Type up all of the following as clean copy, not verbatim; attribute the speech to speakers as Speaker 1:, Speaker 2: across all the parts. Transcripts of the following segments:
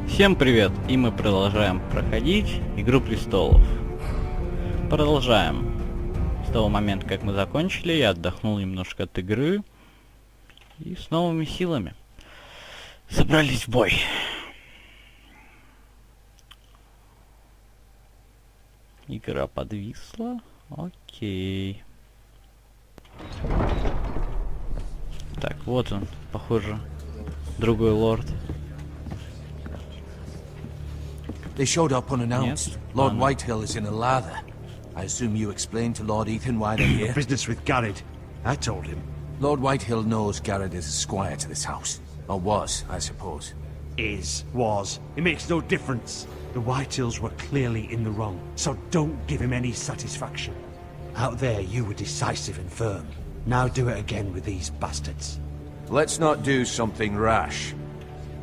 Speaker 1: Всем привет! И мы продолжаем проходить Игру Престолов. Продолжаем. С того момента, как мы закончили, я отдохнул немножко от игры. И с новыми силами собрались в бой. Игра подвисла. Окей. Так, вот он, похоже, другой лорд.
Speaker 2: They showed up unannounced. Lord Whitehill is in a lather. I assume you explained to Lord Ethan why they're here?
Speaker 3: Business with Garrett. I told him.
Speaker 2: Lord Whitehill knows Garrett is a squire to this house. Or was, I suppose.
Speaker 3: Was. It makes no difference. The Whitehills were clearly in the wrong, so don't give him any satisfaction. Out there, you were decisive and firm. Now do it again with these bastards.
Speaker 2: Let's not do something rash.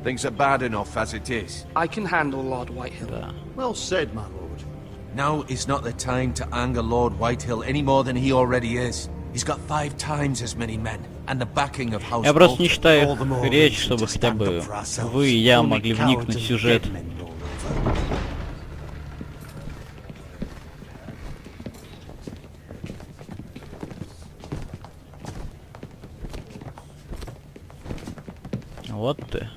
Speaker 2: Things are bad enough as it is.
Speaker 4: I can handle Lord Whitehill.
Speaker 1: Да.
Speaker 3: Well said, my lord.
Speaker 2: Now is not the time to anger Lord Whitehill any more than he already is. He's got 5 times as many men, and the backing of House
Speaker 1: Я просто не
Speaker 2: Bolton.
Speaker 1: читаю их речь, чтобы хотя бы вы и я могли вникнуть в сюжет. Вот ты,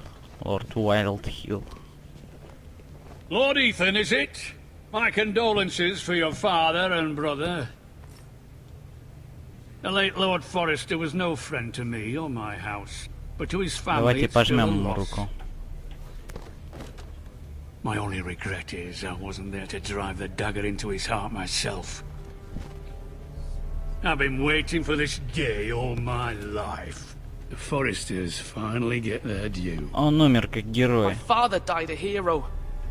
Speaker 1: Лорд Уайлдхилл.
Speaker 5: Lord Ethan, is it? My condolences for your father and brother. The late Lord Forrester was no friend to me or my house, but to his family
Speaker 1: Давайте
Speaker 5: it's still a
Speaker 1: пожмем ему
Speaker 5: loss.
Speaker 1: руку.
Speaker 5: My only regret is I wasn't there to drive the dagger into his heart myself. I've been waiting for this day all my life. The Forresters finally get their due.
Speaker 1: Он умер как
Speaker 4: My
Speaker 1: герой.
Speaker 4: father died a hero,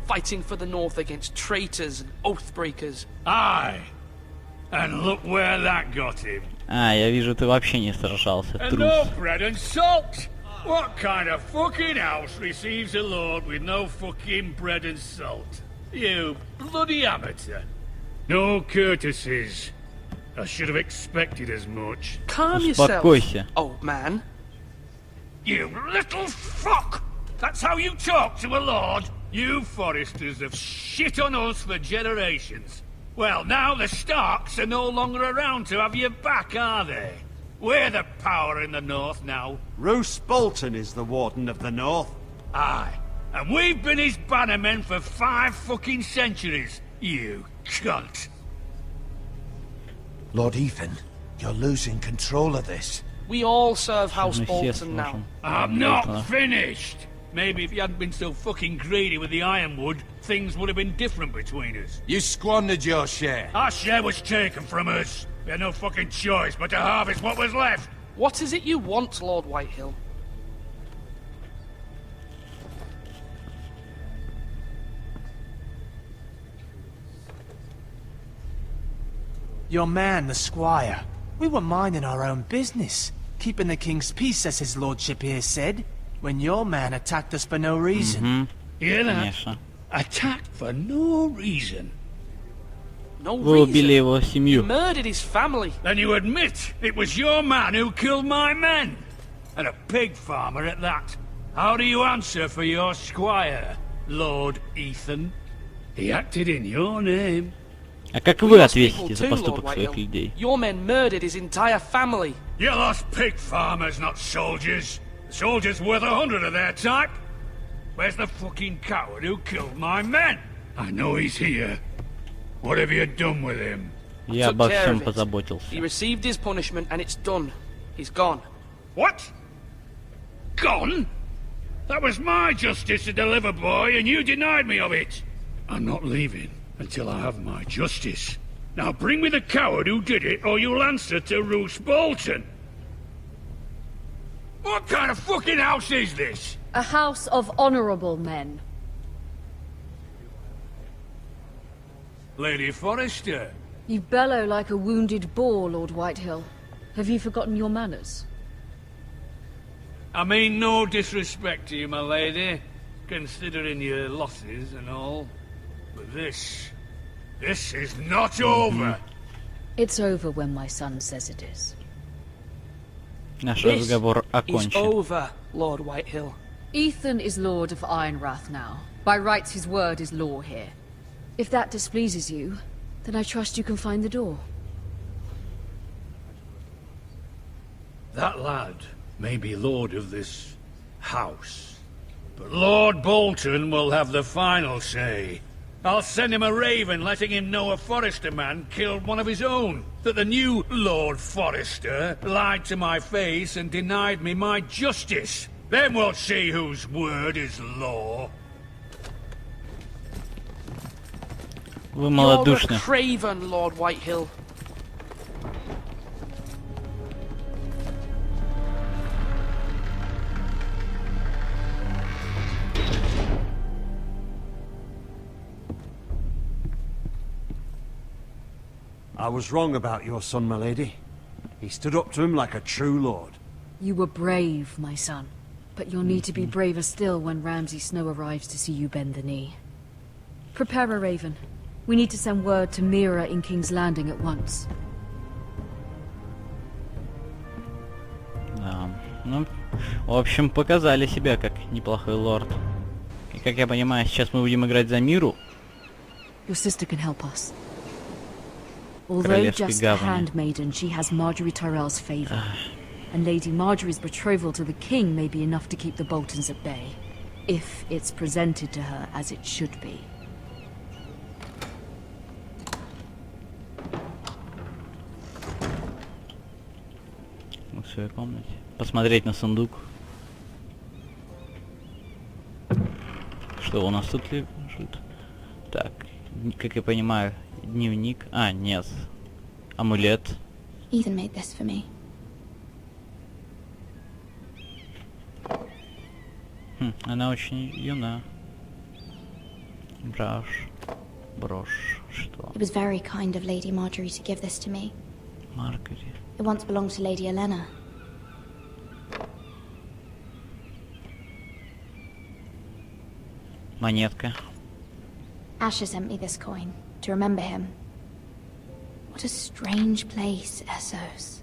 Speaker 4: fighting for the North against traitors and oathbreakers.
Speaker 5: Aye, and look where that got him.
Speaker 1: А, я вижу, ты вообще не сражался,
Speaker 5: And
Speaker 1: трус.
Speaker 5: no bread and salt! What kind of fucking house receives a lord with no fucking bread and salt? You bloody amateur. No courtesies. I should have expected as much.
Speaker 4: Calm yourself,
Speaker 1: Успокойся.
Speaker 4: old man.
Speaker 5: You little fuck! That's how you talk to a lord? You Foresters have shit on us for generations. Well, now the Starks are no longer around to have your back, are they? We're the power in the north now.
Speaker 3: Roose Bolton is the Warden of the North.
Speaker 5: Aye. And we've been his bannermen for 5 fucking centuries, you cunt.
Speaker 2: Lord Ethan, you're losing control of this.
Speaker 4: We all serve House
Speaker 1: Мы все
Speaker 4: Bolton now.
Speaker 1: сможем.
Speaker 5: I'm not finished. Maybe if you hadn't been so fucking greedy with the ironwood, things would have been different between us.
Speaker 2: You squandered your share.
Speaker 5: Our share was taken from us. We had no fucking choice but to harvest what was left.
Speaker 4: What is it you want, Lord Whitehill?
Speaker 6: Your man, the squire. We were minding our own business, keeping the king's peace, as his lordship here said, when your man attacked us for no reason.
Speaker 5: Hear that?
Speaker 1: Конечно.
Speaker 5: Attacked for no reason.
Speaker 4: No
Speaker 1: Вы убили
Speaker 4: reason.
Speaker 1: его
Speaker 4: You
Speaker 1: семью.
Speaker 4: murdered his family.
Speaker 5: Then you admit it was your man who killed my men. And a pig farmer at that. How do you answer for your squire, Lord Ethan? He acted in your name.
Speaker 1: А как
Speaker 4: We
Speaker 1: вы
Speaker 4: lost people
Speaker 1: ответите за
Speaker 4: too, Lord
Speaker 1: поступок своих
Speaker 4: Whitehill.
Speaker 1: людей?
Speaker 4: Your men murdered his entire family.
Speaker 5: You lost pig farmers, not soldiers. Soldiers worth 100 of their type. Where's the fucking coward who killed my men? I know he's here. What have you done with him?
Speaker 1: Я
Speaker 4: Took
Speaker 1: обо
Speaker 4: care
Speaker 1: всем
Speaker 4: of it.
Speaker 1: позаботился.
Speaker 4: He received his punishment and it's done. He's gone.
Speaker 5: What? Gone? That was my justice to deliver, boy, and you denied me of it. I'm not leaving until I have my justice. Now bring me the coward who did it, or you'll answer to Roose Bolton. What kind of fucking house is this?
Speaker 7: A house of honorable men.
Speaker 5: Lady Forrester.
Speaker 7: You bellow like a wounded boar, Lord Whitehill. Have you forgotten your manners?
Speaker 5: I mean no disrespect to you, my lady, considering your losses and all. But this is not over.
Speaker 7: It's over when my son says it is.
Speaker 1: Наш
Speaker 4: This
Speaker 1: разговор
Speaker 4: is
Speaker 1: окончен.
Speaker 4: over, Lord Whitehill.
Speaker 7: Ethan is Lord of Ironrath now. By rights, his word is law here. If that displeases you, then I trust you can find the door.
Speaker 5: That lad may be lord of this house, but Lord Bolton will have the final say. I'll send him a raven letting him know a Forrester man killed one of his own. That the new Lord Forrester lied to my face and denied me my justice. Then we'll see whose word is law.
Speaker 1: Вы
Speaker 4: You're a
Speaker 1: малодушны.
Speaker 4: craven, Lord Whitehill.
Speaker 3: I was wrong about your son, my lady. He stood up to him like a true lord.
Speaker 7: You were brave, my son. But you'll need to be braver still when Ramsay Snow arrives to see you bend the knee. Prepare a raven. We need to send word to Mira in King's Landing at once.
Speaker 1: Да. Ну, в общем, показали себя как неплохой лорд. И как я понимаю, сейчас мы будем играть за Миру.
Speaker 7: Your sister can help us. Although
Speaker 1: Королевской
Speaker 7: just a
Speaker 1: гавани.
Speaker 7: handmaiden, she has Marjorie Tyrell's favor. And Lady Marjorie's betrothal to the king may be enough to keep the Boltons at bay. If it's presented to her as it should be.
Speaker 1: В своей комнате. Посмотреть на сундук. Что у нас тут лежит? Так, как я понимаю, дневник. А, нет. Амулет.
Speaker 8: Ethan made this for me.
Speaker 1: Она очень юна. Брошь. Что?
Speaker 8: It was very kind of Lady Marjorie to give this to me.
Speaker 1: Маргари.
Speaker 8: It once belonged to Lady Elena.
Speaker 1: Монетка.
Speaker 8: Asher sent me this coin to remember him. What a strange place, Essos.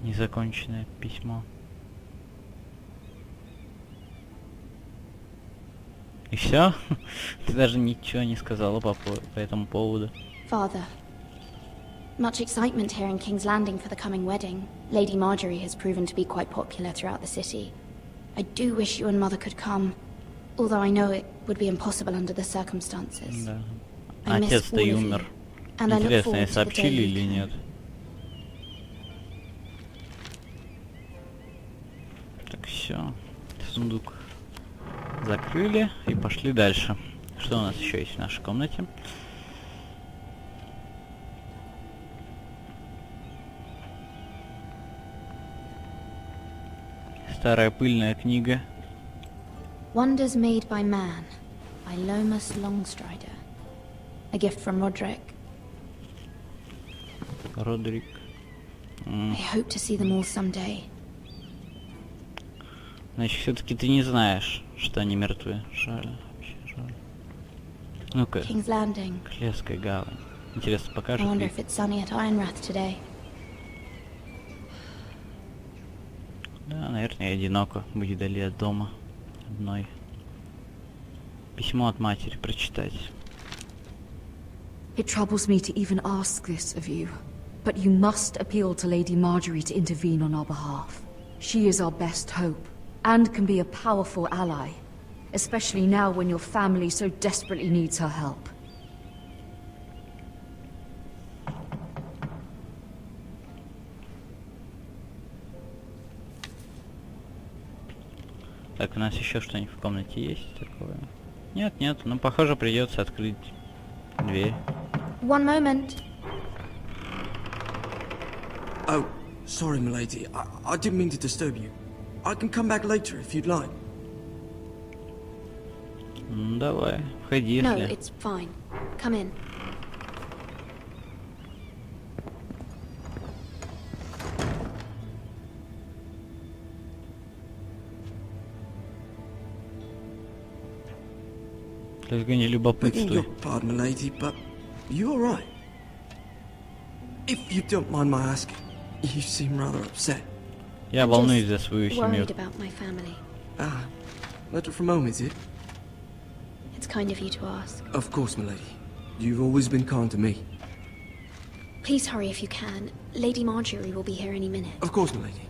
Speaker 1: Незаконченное письмо. И все? Ты даже ничего не сказала по этому поводу.
Speaker 8: Father. Much excitement here in King's Landing for the coming wedding. Lady Marjorie has proven to be quite popular throughout the city. I do wish you and Mother could come, although I know it would be impossible under the circumstances.
Speaker 1: Да.
Speaker 8: I miss
Speaker 1: Отец-то
Speaker 8: all
Speaker 1: и
Speaker 8: of
Speaker 1: умер.
Speaker 8: you, and I look
Speaker 1: Интересно,
Speaker 8: forward
Speaker 1: ей
Speaker 8: to the
Speaker 1: сообщили
Speaker 8: day
Speaker 1: или
Speaker 8: you
Speaker 1: нет?
Speaker 8: can.
Speaker 1: Так, все. Сундук закрыли и пошли дальше. Что у нас еще есть в нашей комнате? Старая пыльная книга.
Speaker 8: Wonders Made by Man by Lomas Longstrider. A gift from Roderick.
Speaker 1: Родрик.
Speaker 8: I hope to see them all someday.
Speaker 1: Значит, все-таки ты не знаешь, что они мертвы. Жаль, вообще жаль. Ну-ка,
Speaker 8: King's Landing.
Speaker 1: Клевская гавань. Интересно,
Speaker 8: I
Speaker 1: покажет
Speaker 8: wonder
Speaker 1: ли?
Speaker 8: if it's sunny at Ironrath today.
Speaker 1: Да, наверное, одиноко быть вдали от дома. Одной. Письмо от матери прочитать.
Speaker 7: It troubles me to even ask this of you, but you must appeal to Lady Marjorie to intervene on our behalf. She is our best hope, and can be a powerful ally, especially now when your family so desperately needs her help.
Speaker 1: Так, у нас еще что-нибудь в комнате есть такое? Нет, нет, ну похоже придется открыть дверь.
Speaker 8: One moment.
Speaker 9: Oh, sorry, milady. I didn't mean to disturb you. I can come back later if you'd like.
Speaker 1: Ну давай, входи,
Speaker 8: No,
Speaker 1: если.
Speaker 8: it's fine. Come in.
Speaker 1: Только не
Speaker 9: Begging
Speaker 1: любопытствуй.
Speaker 9: your pardon, milady, but you all right? If you don't mind my asking, you seem rather upset.
Speaker 1: Я волнуюсь за свою семью.
Speaker 8: Worried about my family.
Speaker 9: Ah, letter from home, is it?
Speaker 8: It's kind of you to ask.
Speaker 9: Of course, milady. You've always been kind to me.
Speaker 8: Please hurry if you can. Lady Marjorie will be here any minute.
Speaker 9: Of course, milady.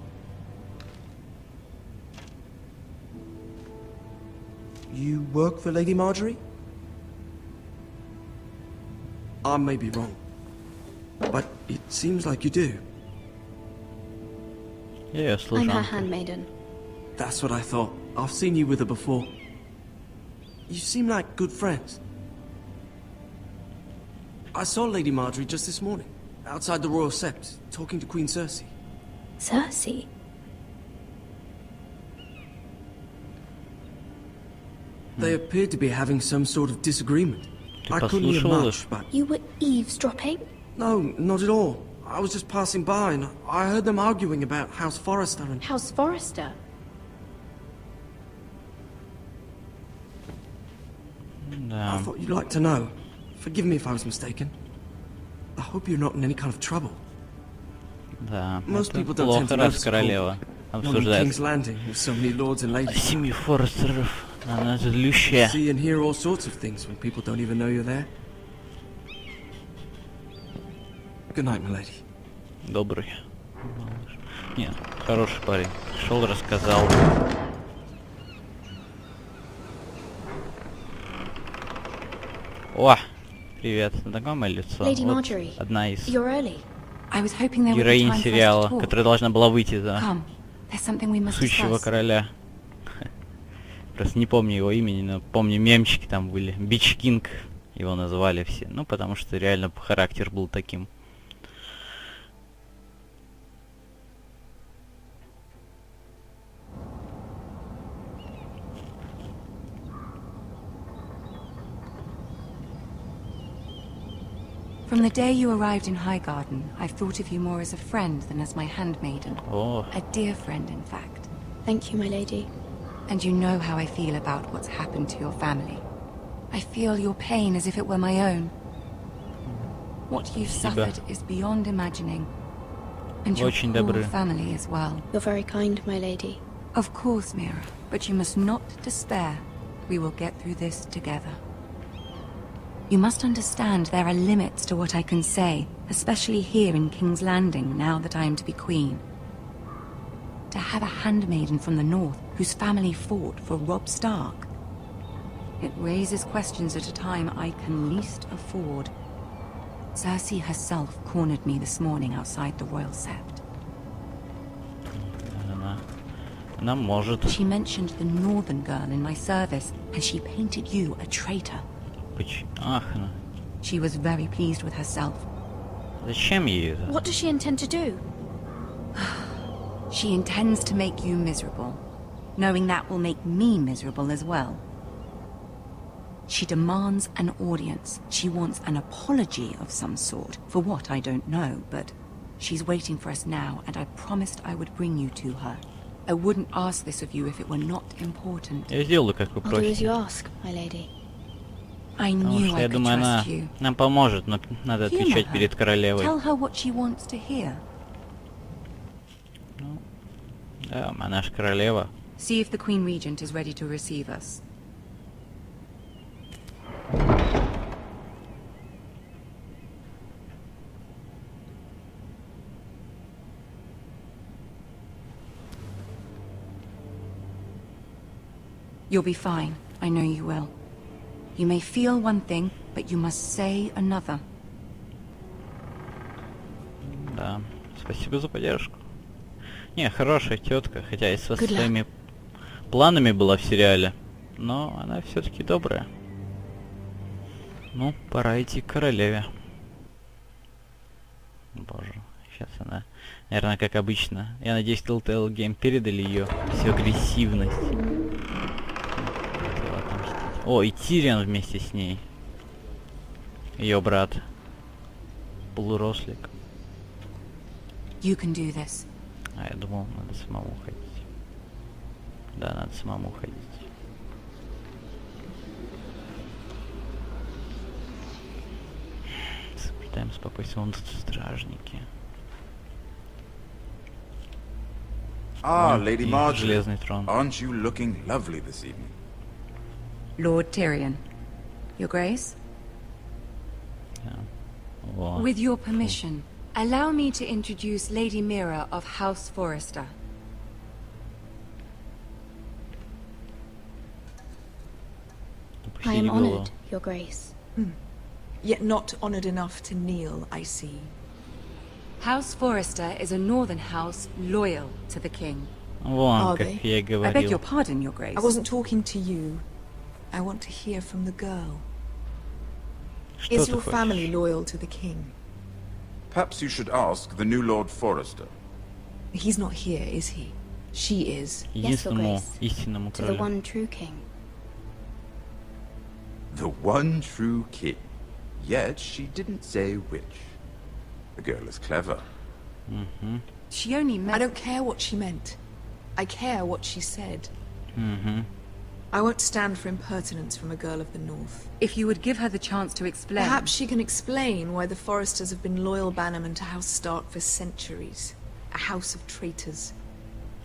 Speaker 9: You work for Lady Marjorie? I may be wrong, but it seems like you do.
Speaker 1: Я ее
Speaker 8: I'm her
Speaker 1: служанка.
Speaker 8: handmaiden.
Speaker 9: That's what I thought. I've seen you with her before. You seem like good friends. I saw Lady Marjorie just this morning, outside the Royal Sept, talking to Queen Cersei.
Speaker 8: Cersei?
Speaker 9: They appeared to be having some sort of disagreement.
Speaker 1: Ты
Speaker 9: I couldn't hear
Speaker 1: послушала?
Speaker 9: much, but...
Speaker 8: You were eavesdropping?
Speaker 9: No, not at all. I was just passing by and I heard them arguing about House Forrester and...
Speaker 8: House Forrester?
Speaker 9: I
Speaker 1: Да.
Speaker 9: thought you'd like to know. Forgive me if I was mistaken. I hope you're not in any kind of trouble.
Speaker 1: Да.
Speaker 9: Most
Speaker 1: Это
Speaker 9: people don't tend
Speaker 1: плохо,
Speaker 9: to
Speaker 1: раз
Speaker 9: notice
Speaker 1: королева
Speaker 9: One in
Speaker 1: обсуждает
Speaker 9: King's Landing with so many lords and ladies.
Speaker 1: семью Форестеров. Она злющая.
Speaker 9: See and hear all sorts of things when people don't even know you're there. Good night, milady.
Speaker 1: Добрый. Малыш. Не, хороший парень. Шел, рассказал. О! Привет. Знакомое лицо.
Speaker 8: Lady
Speaker 1: Вот
Speaker 8: Marjorie,
Speaker 1: одна из
Speaker 8: you're early.
Speaker 10: I was hoping there would be
Speaker 1: героинь
Speaker 10: time for us to
Speaker 1: сериала,
Speaker 10: talk.
Speaker 1: которая должна была выйти за
Speaker 10: Come, there's something we must
Speaker 1: сущего
Speaker 10: discuss.
Speaker 1: короля. Просто не помню его имени, но помню мемчики там были. Бич Кинг его называли все. Ну, потому что реально характер был таким.
Speaker 10: From the day you arrived in Highgarden, I've thought of you more as a friend than as my handmaiden.
Speaker 1: О,
Speaker 10: A dear friend, in fact.
Speaker 8: Thank you, my lady.
Speaker 10: And you know how I feel about what's happened to your family. I feel your pain as if it were my own. What you've
Speaker 1: Спасибо.
Speaker 10: suffered is beyond imagining. And your
Speaker 1: Очень
Speaker 10: whole
Speaker 1: добры.
Speaker 10: family as well.
Speaker 8: You're very kind, my lady.
Speaker 10: Of course, Mira, but you must not despair. We will get through this together. You must understand there are limits to what I can say, especially here in King's Landing, now that I am to be queen. To have a handmaiden from the north whose family fought for Robb Stark. It raises questions at a time I can least afford. Cersei herself cornered me this morning outside the Royal Sept.
Speaker 1: она может.
Speaker 10: She mentioned the northern girl in my service, and she painted you a traitor.
Speaker 1: Ах, ну.
Speaker 10: She was very pleased with herself.
Speaker 1: Зачем ей это?
Speaker 8: What does she intend to do?
Speaker 10: She intends to make you miserable, knowing that will make me miserable as well. She demands an audience. She wants an apology of some sort, for what I don't know, but she's waiting for us now, and I promised I would bring you to her. I wouldn't ask this of you if it were not important.
Speaker 1: Я сделаю, как вы
Speaker 8: I'll do as you
Speaker 1: просите.
Speaker 8: ask, my lady.
Speaker 10: I
Speaker 1: Потому
Speaker 10: knew
Speaker 1: что
Speaker 10: I
Speaker 1: я
Speaker 10: could
Speaker 1: думаю, она
Speaker 10: trust you.
Speaker 1: нам поможет, но надо
Speaker 10: Humor
Speaker 1: отвечать
Speaker 10: her.
Speaker 1: перед королевой.
Speaker 10: Tell her what she wants to hear.
Speaker 1: Да, она ж королева.
Speaker 10: See if the Queen Regent is ready to receive us. You'll be fine. I know you will. You may feel one thing, but you must say another.
Speaker 1: Да, спасибо за поддержку. Не, хорошая тетка, хотя и со
Speaker 8: Good luck.
Speaker 1: своими планами была в сериале, но она все-таки добрая. Ну, пора идти к королеве. Боже, сейчас она, наверное, как обычно. Я надеюсь, Telltale Game передали ее всю агрессивность. Хотела отомстить. О, и Тирион вместе с ней. Ее брат. Полурослик.
Speaker 10: You can do this.
Speaker 1: А я думал, надо самому ходить. Да, надо самому ходить. Соблюдаем спокойствие, вон тут стражники.
Speaker 11: Ah,
Speaker 1: Ну,
Speaker 11: Lady
Speaker 1: и
Speaker 11: Marjorie.
Speaker 1: железный трон.
Speaker 11: Aren't you looking lovely this evening?
Speaker 10: Lord Tyrion. Your Grace?
Speaker 1: Во.
Speaker 10: With your permission, allow me to introduce Lady Mira of House Forrester.
Speaker 8: I am
Speaker 1: Опустили голову.
Speaker 8: honored, Your Grace.
Speaker 12: Yet not honored enough to kneel, I see.
Speaker 10: House Forrester is a northern house loyal to the king.
Speaker 1: Вон,
Speaker 12: Are
Speaker 1: как
Speaker 12: they?
Speaker 1: я и
Speaker 10: I beg
Speaker 1: говорил.
Speaker 10: your pardon, Your Grace.
Speaker 12: I wasn't talking to you. I want to hear from the girl.
Speaker 1: Что
Speaker 12: Is
Speaker 1: ты
Speaker 12: your family
Speaker 1: хочешь?
Speaker 12: loyal to the king?
Speaker 11: Perhaps you should ask the new Lord Forrester.
Speaker 12: He's not here, is he? She is.
Speaker 8: Yes, Your
Speaker 1: Единственному
Speaker 8: Grace.
Speaker 1: истинному
Speaker 8: To the
Speaker 1: королю.
Speaker 8: one true king.
Speaker 11: The one true king. Yet she didn't say which. The girl is clever.
Speaker 10: She only
Speaker 12: I
Speaker 10: meant...
Speaker 12: don't care what she meant. I care what she said.
Speaker 1: Мгм.
Speaker 12: I won't stand for impertinence from a girl of the north.
Speaker 10: If you would give her the chance to explain...
Speaker 12: Perhaps she can explain why the Forresters have been loyal bannermen to House Stark for centuries. A house of traitors.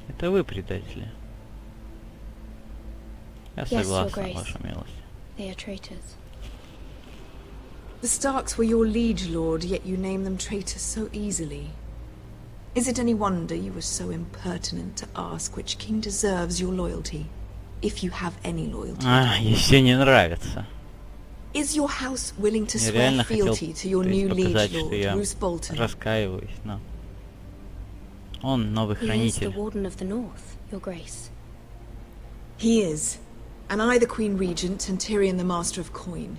Speaker 1: Это вы предатели. Я
Speaker 8: Yes, Your
Speaker 1: согласна,
Speaker 8: Grace.
Speaker 1: ваша милость.
Speaker 8: They are traitors.
Speaker 12: The Starks were your liege lord, yet you name them traitors so easily. Is it any wonder you were so impertinent to ask which king deserves your loyalty? If you have any loyalty.
Speaker 1: Ей все не нравится.
Speaker 12: Is your house willing to
Speaker 1: Я
Speaker 12: swear
Speaker 1: реально хотел,
Speaker 12: fealty to your
Speaker 1: то есть,
Speaker 12: new liege
Speaker 1: показать,
Speaker 12: lord,
Speaker 1: что я
Speaker 12: Roose Bolton?
Speaker 1: раскаиваюсь, но... Он новый
Speaker 8: He is the
Speaker 1: хранитель.
Speaker 8: Warden of the North, Your Grace.
Speaker 12: He is. And I the Queen Regent and Tyrion the Master of Coin.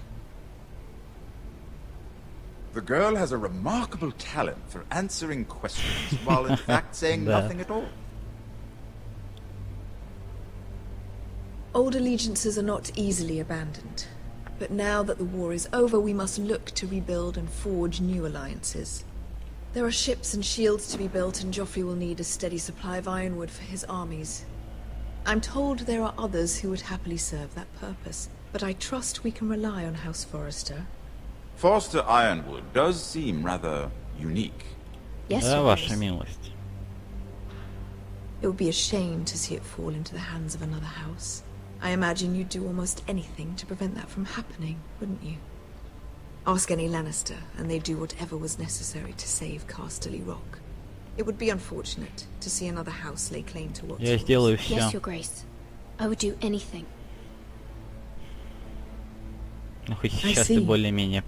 Speaker 11: The girl has a remarkable talent for answering questions while in fact saying
Speaker 1: Да.
Speaker 11: nothing at all.
Speaker 12: Old allegiances are not easily abandoned. But now that the war is over, we must look to rebuild and forge new alliances. There are ships and shields to be built, and Joffrey will need a steady supply of ironwood for his armies. I'm told there are others who would happily serve that purpose, but I trust we can rely on House Forrester.
Speaker 11: Forster Ironwood does seem rather unique.
Speaker 8: Yes,
Speaker 1: Да,
Speaker 8: Your
Speaker 1: ваша
Speaker 8: Grace.
Speaker 1: милость.
Speaker 12: It would be a shame to see it fall into the hands of another house. I imagine you'd do almost anything to prevent that from happening, wouldn't you? Ask any Lannister, and they'd do whatever was necessary to save Casterly Rock. It would be unfortunate to see another house lay claim to what's
Speaker 1: Я
Speaker 12: yours.
Speaker 1: сделаю
Speaker 8: Yes,
Speaker 1: все.
Speaker 8: Your Grace. I would do anything.
Speaker 1: Ну, хоть
Speaker 12: I
Speaker 1: сейчас ты
Speaker 12: see.
Speaker 1: более-менее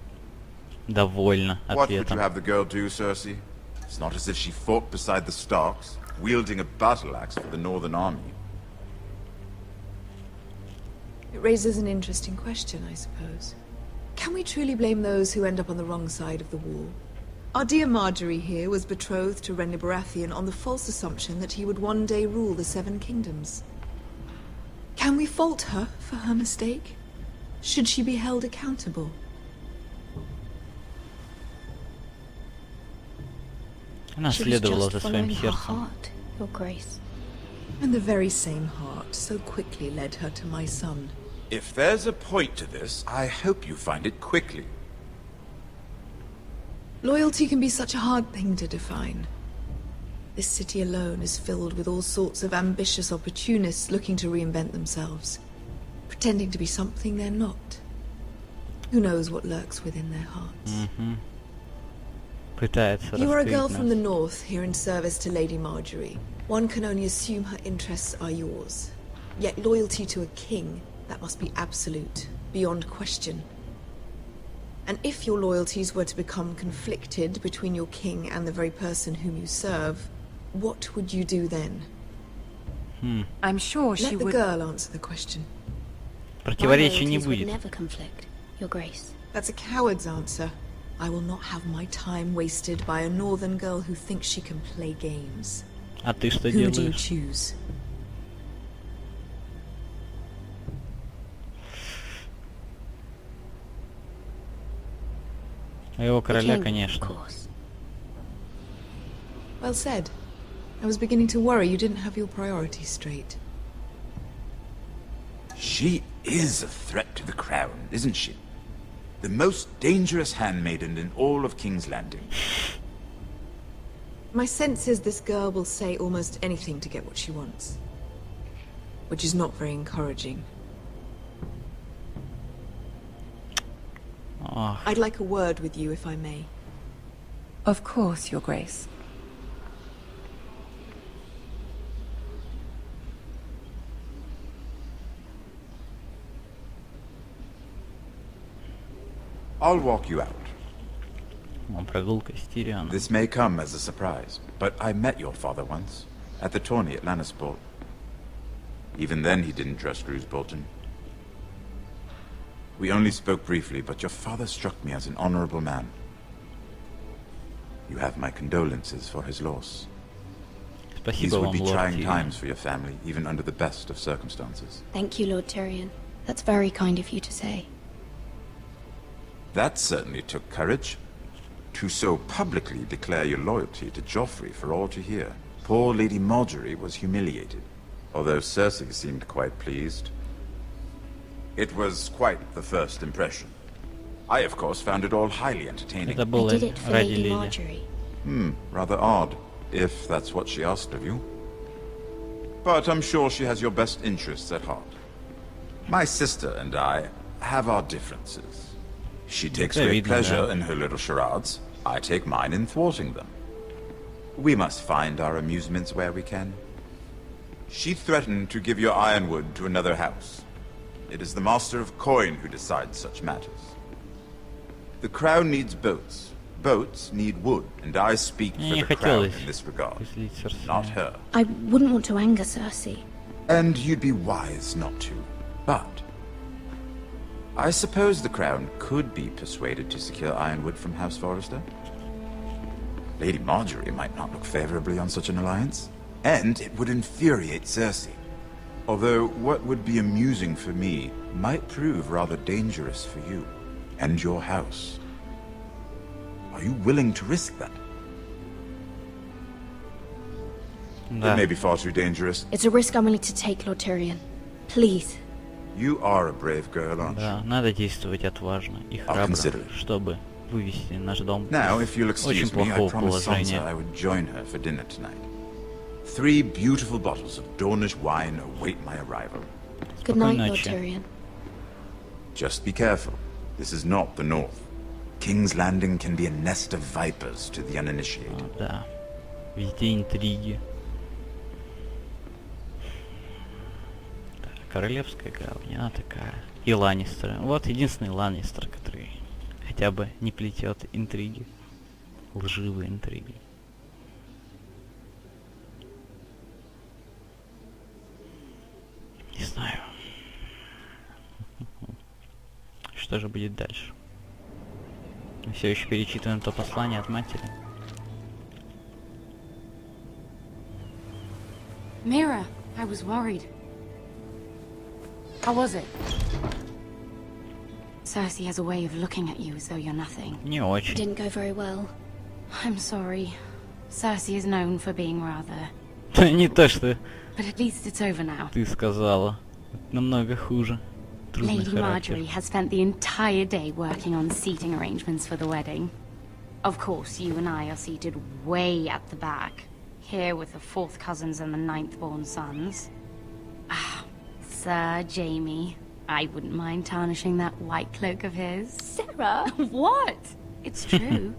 Speaker 1: довольна
Speaker 11: What would you
Speaker 1: ответом.
Speaker 11: have the girl do, Cersei? It's not as if she fought beside the Starks, wielding a battle axe for the Northern Army.
Speaker 12: It raises an interesting question, I suppose. Can we truly blame those who end up on the wrong side of the wall? Our dear Marjorie here was betrothed to Renly Baratheon on the false assumption that he would one day rule the Seven Kingdoms. Can we fault her for her mistake? Should she be held accountable?
Speaker 1: Она
Speaker 8: She was
Speaker 1: следовала
Speaker 8: just
Speaker 1: за своим
Speaker 8: following her
Speaker 1: сердцем.
Speaker 8: heart, Your Grace.
Speaker 12: And the very same heart so quickly led her to my son.
Speaker 11: If there's a point to this, I hope you find it quickly.
Speaker 12: Loyalty can be such a hard thing to define. This city alone is filled with all sorts of ambitious opportunists looking to reinvent themselves, pretending to be something they're not. Who knows what lurks within their hearts?
Speaker 1: Пытается
Speaker 12: You are a girl
Speaker 1: раскрыть
Speaker 12: from the
Speaker 1: нас.
Speaker 12: north here in service to Lady Marjorie. One can only assume her interests are yours. Yet loyalty to a king, that must be absolute, beyond question. And if your loyalties were to become conflicted between your king and the very person whom you serve, what would you do then?
Speaker 10: I'm sure she
Speaker 12: Let the
Speaker 10: would...
Speaker 12: girl answer the question.
Speaker 8: My
Speaker 1: Противоречий не
Speaker 8: loyalties would
Speaker 1: будет.
Speaker 8: never conflict, Your Grace.
Speaker 12: That's a coward's answer. I will not have my time wasted by a northern girl who thinks she can play games.
Speaker 1: А ты что
Speaker 12: Who do you
Speaker 1: делаешь?
Speaker 12: choose?
Speaker 1: А его
Speaker 8: The
Speaker 1: короля,
Speaker 8: king, of
Speaker 1: конечно.
Speaker 8: course.
Speaker 12: Well said. I was beginning to worry you didn't have your priorities straight.
Speaker 11: She is a threat to the crown, isn't she? The most dangerous handmaiden in all of King's Landing.
Speaker 12: My sense is this girl will say almost anything to get what she wants. Which is not very encouraging.
Speaker 1: Ах,
Speaker 12: I'd like a word with you, if I may.
Speaker 10: Of course, Your Grace.
Speaker 11: I'll walk you out.
Speaker 1: прогулка с Тирионом.
Speaker 11: This may come as a surprise, but I met your father once, at the tourney at Lannisport. Even then he didn't trust Roose Bolton. We only spoke briefly, but your father struck me as an honorable man. You have my condolences for his loss. These
Speaker 1: Спасибо
Speaker 11: would
Speaker 1: вам,
Speaker 11: be
Speaker 1: лорд
Speaker 11: trying
Speaker 1: Тирион.
Speaker 11: times for your family, even under the best of circumstances.
Speaker 8: Thank you, Lord Tyrion. That's very kind of you to say.
Speaker 11: That certainly took courage. To so publicly declare your loyalty to Joffrey for all to hear. Poor Lady Marjorie was humiliated, although Cersei seemed quite pleased. It was quite the first impression. I, of course, found it all highly entertaining.
Speaker 1: Это было
Speaker 8: I did it for
Speaker 1: ради
Speaker 8: Lady
Speaker 1: Лили.
Speaker 8: Marjorie.
Speaker 11: Rather odd, if that's what she asked of you. But I'm sure she has your best interests at heart. My sister and I have our differences. She takes
Speaker 1: Это
Speaker 11: great
Speaker 1: видно,
Speaker 11: pleasure
Speaker 1: да.
Speaker 11: in her little charades. I take mine in thwarting them. We must find our amusements where we can. She threatened to give your ironwood to another house. It is the Master of Coin who decides such matters. The crown needs boats. Boats need wood, and I speak
Speaker 1: Мне
Speaker 11: for
Speaker 1: не
Speaker 11: the crown
Speaker 1: хотелось
Speaker 11: in this regard,
Speaker 1: поселить Cersei.
Speaker 11: not her.
Speaker 8: I wouldn't want to anger Cersei.
Speaker 11: And you'd be wise not to. But I suppose the crown could be persuaded to secure ironwood from House Forrester. Lady Marjorie might not look favorably on such an alliance, and it would infuriate Cersei. Although what would be amusing for me might prove rather dangerous for you and your house. Are you willing to risk that?
Speaker 1: Да.
Speaker 11: It may be far too dangerous.
Speaker 8: It's a risk I'm willing to take, Lord Tyrion. Please.
Speaker 11: You are a brave girl, aren't you?
Speaker 1: Да, надо действовать отважно и
Speaker 11: I'll
Speaker 1: храбро,
Speaker 11: consider it.
Speaker 1: чтобы вывести наш дом
Speaker 11: Now, if you'll
Speaker 1: из очень
Speaker 11: excuse me, I
Speaker 1: плохого
Speaker 11: promised Sansa
Speaker 1: положения.
Speaker 11: I would join her for dinner tonight. 3 beautiful bottles of Dornish wine await my arrival.
Speaker 8: Good night,
Speaker 1: Спокойной
Speaker 8: Lord
Speaker 1: ночи.
Speaker 8: Tyrion.
Speaker 11: Just be careful. This is not the North. King's Landing can be a nest of vipers to the uninitiated.
Speaker 1: Да, везде интриги. Да, королевская гавань, она такая. И Ланнистеры. Вот единственный Ланнистер, который хотя бы не плетет интриги. Лживые интриги. Не знаю. Что же будет дальше? Мы все еще перечитываем то послание от матери.
Speaker 10: Mira, I was worried. How was it? Cersei has a way of looking at you as though you're nothing.
Speaker 1: Не
Speaker 8: It
Speaker 1: очень.
Speaker 8: didn't go very well.
Speaker 10: I'm sorry. Cersei is known for being rather...
Speaker 1: Не то, что
Speaker 10: But at least it's over now.
Speaker 1: ты сказала. Намного хуже. Трудный
Speaker 10: Lady
Speaker 1: характер.
Speaker 10: Marjorie has spent the entire day working on seating arrangements for the wedding. Of course, you and I are seated way at the back, here with the 4th cousins and the 9th-born sons. Ah, Sir Jaime, I wouldn't mind tarnishing that white cloak of his. Sarah! What? It's true.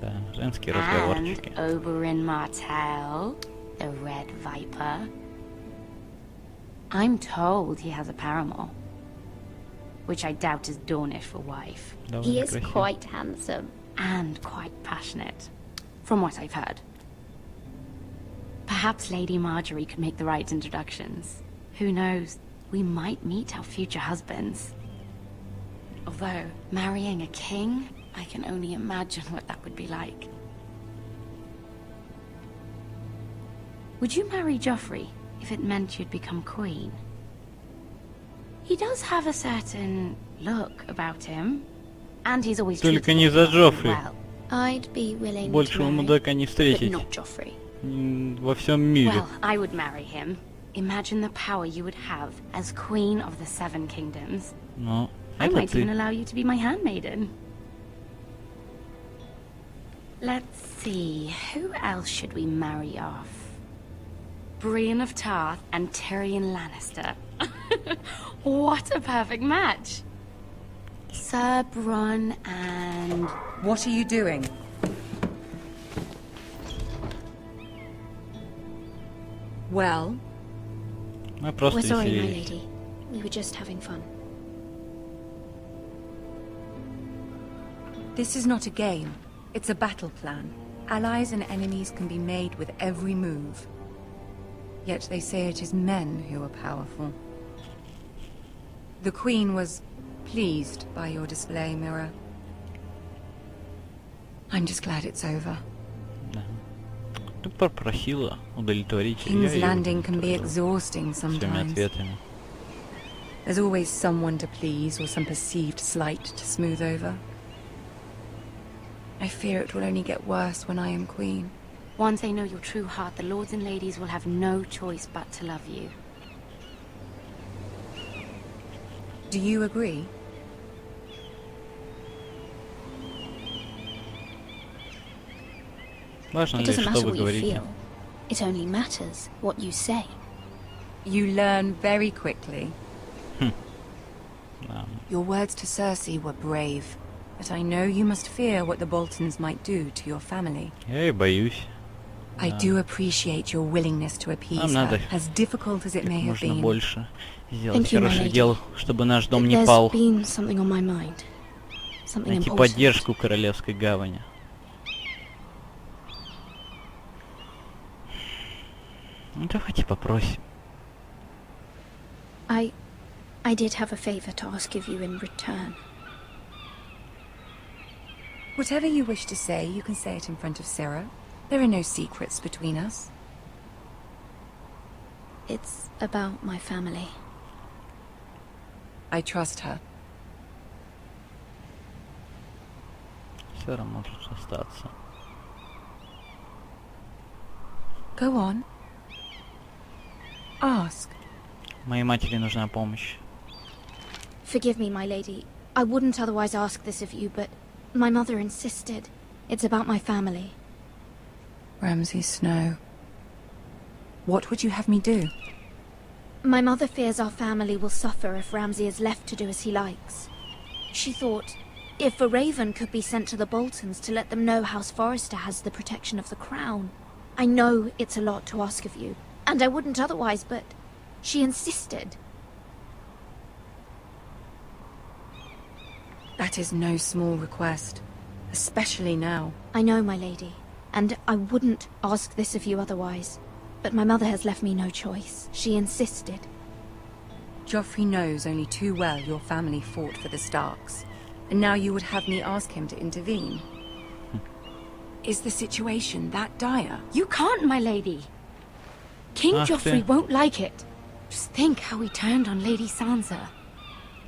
Speaker 1: Да, женские
Speaker 10: And
Speaker 1: разговорчики.
Speaker 10: Oberyn Martell, the Red Viper. I'm told he has a paramour, which I doubt is Dornish for wife.
Speaker 8: He
Speaker 1: Довольно
Speaker 8: is
Speaker 1: красиво.
Speaker 8: quite handsome.
Speaker 10: And quite passionate, from what I've heard. Perhaps Lady Marjorie could make the right introductions. Who knows? We might meet our future husbands. Although, marrying a king, I can only imagine what that would be like. Would you marry Joffrey if it meant you'd become queen? He does have a certain look about him, and he's always
Speaker 1: Только
Speaker 10: treated
Speaker 1: не за
Speaker 10: everyone
Speaker 1: Джоффри.
Speaker 10: well.
Speaker 8: I'd be willing
Speaker 1: Большего
Speaker 8: to marry,
Speaker 1: мудака не
Speaker 8: but
Speaker 1: встретить
Speaker 8: not Joffrey.
Speaker 1: во всем мире.
Speaker 10: Well, I would marry him. Imagine the power you would have as Queen of the Seven Kingdoms.
Speaker 1: Но
Speaker 10: I
Speaker 1: это
Speaker 10: might even
Speaker 1: ты.
Speaker 10: allow you to be my handmaiden. Let's see, who else should we marry off? Brienne of Tarth and Tyrion Lannister. What a perfect match! Sir Bronn and...
Speaker 13: What are you doing?
Speaker 10: Well?
Speaker 1: Мы просто
Speaker 8: We're sorry, my
Speaker 1: веселились.
Speaker 8: lady. We were just having fun.
Speaker 10: This is not a game. It's a battle plan. Allies and enemies can be made with every move. Yet they say it is men who are powerful. The Queen was pleased by your display, Mira. I'm just glad it's over.
Speaker 1: Ты попросила удовлетворить
Speaker 10: King's
Speaker 1: её
Speaker 10: Landing can be exhausting
Speaker 1: своими
Speaker 10: sometimes.
Speaker 1: ответами.
Speaker 10: There's always someone to please or some perceived slight to smooth over. I fear it will only get worse when I am queen. Once they know your true heart, the lords and ladies will have no choice but to love you. Do you agree?
Speaker 1: Важно
Speaker 8: It
Speaker 1: лишь,
Speaker 8: doesn't matter
Speaker 1: что вы
Speaker 8: what you
Speaker 1: говорите.
Speaker 8: feel. It only matters what you say.
Speaker 10: You learn very quickly.
Speaker 1: Да.
Speaker 10: Your words to Cersei were brave, but I know you must fear what the Boltons might do to your family.
Speaker 1: Я и боюсь.
Speaker 10: I do appreciate your willingness to appease
Speaker 1: Нам надо
Speaker 10: her, as difficult as it may have
Speaker 1: можно
Speaker 10: been.
Speaker 1: больше сделать
Speaker 8: Thank you, my
Speaker 1: хороших
Speaker 8: lady.
Speaker 1: дел, чтобы наш дом не
Speaker 8: There's
Speaker 1: пал.
Speaker 8: been something on my mind. Something
Speaker 1: Найти
Speaker 8: important.
Speaker 1: поддержку Королевской гавани. Ну давайте попросим.
Speaker 8: I did have a favor to ask of you in return.
Speaker 10: Whatever you wish to say, you can say it in front of Sarah. There are no secrets between us.
Speaker 8: It's about my family.
Speaker 10: I trust her.
Speaker 1: Сера может остаться.
Speaker 10: Go on. Ask.
Speaker 1: Моей матери нужна помощь.
Speaker 8: Forgive me, my lady. I wouldn't otherwise ask this of you, but my mother insisted. It's about my family.
Speaker 10: Ramsay Snow. What would you have me do?
Speaker 8: My mother fears our family will suffer if Ramsay is left to do as he likes. She thought, if a raven could be sent to the Boltons to let them know House Forrester has the protection of the crown. I know it's a lot to ask of you, and I wouldn't otherwise, but she insisted.
Speaker 10: That is no small request, especially now.
Speaker 8: I know, my lady, and I wouldn't ask this of you otherwise. But my mother has left me no choice. She insisted.
Speaker 10: Joffrey knows only too well your family fought for the Starks, and now you would have me ask him to intervene. Is the situation that dire? You can't, my lady. King Joffrey won't like it. Just think how he turned on Lady Sansa.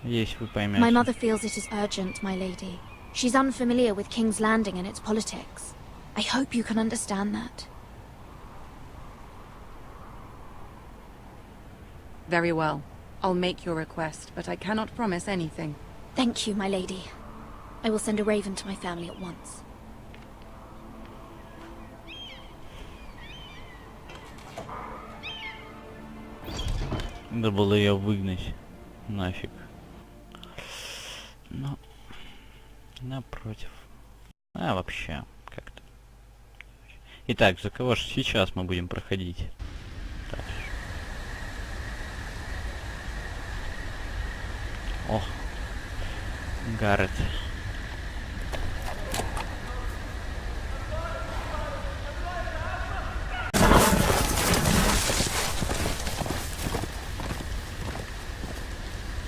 Speaker 1: Есть, вы поймете.
Speaker 8: My mother feels it is urgent, my lady. She's unfamiliar with King's Landing and its politics. I hope you can understand that.
Speaker 10: Very well. I'll make your request, but I cannot promise anything.
Speaker 8: Thank you, my lady. I will send a raven to my family at once.
Speaker 1: Надо было ее выгнать. Нафиг. Но... Напротив. А, вообще, как-то. Итак, за кого же сейчас мы будем проходить? Так. О, Гаррет.